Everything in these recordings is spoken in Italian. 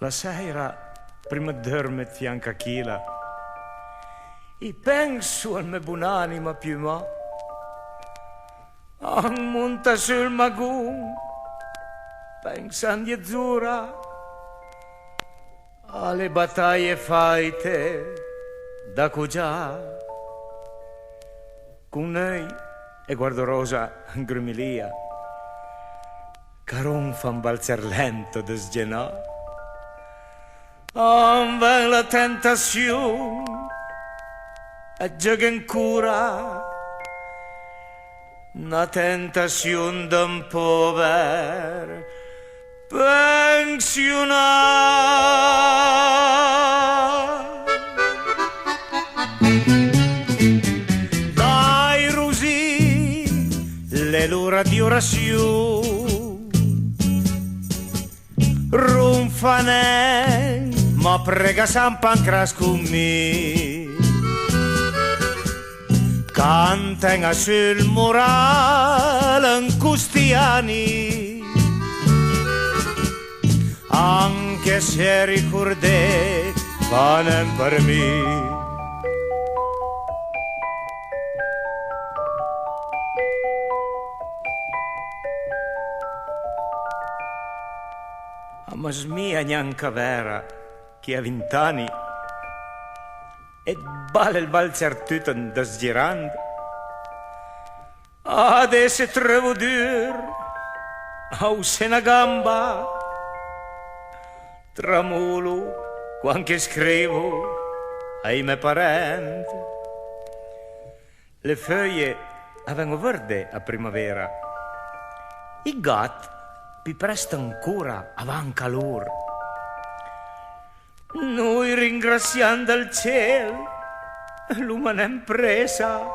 La sera, prima di dormire fianco a Chila, e penso al mio buonanima più ma, monta sul magù, pensando a Zura, alle battaglie fatte da Cugià, con noi e guardo Rosa in grumilia, caron fa un balzer lento da sgenà. Ven la tentazione e gioca ancora una tentazione d'un povero pensionato. Dai Rosì, le l'ora di orazione ronfanè ma prega San Pancras con me, cantano sul morale in questi anni, anche se ricordè fanno per me. Ma smia neanche vera che a 20 anni e vale il valzer tutto da sgirando adesso trovo dur a se una gamba tramolo quando scrivo ai miei parenti le foglie avevano verde a primavera i gatti vi presta ancora avan calor. Noi ringraziando il cielo, l'umana impresa,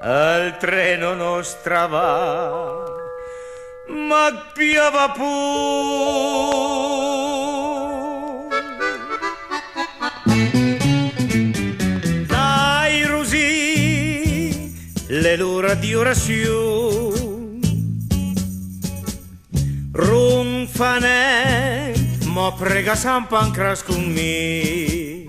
al treno nostra va, ma piova pure. Dai Rosì, le l'ora di orazione, ronfanè, ma prega San Pancras con me,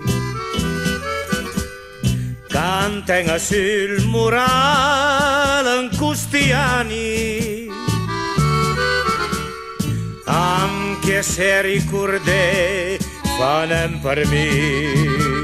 cantano sul morale in questi anni, anche se ricordè fanno per me.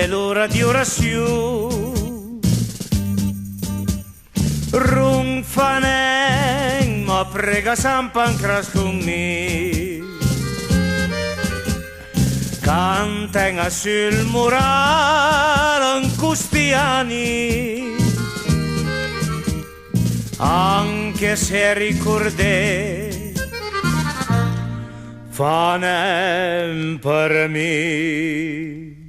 L'ora di orazione ronfanè ma prega San Pancras con me cantano sul morale in questi anni anche se ricordè fanno per me.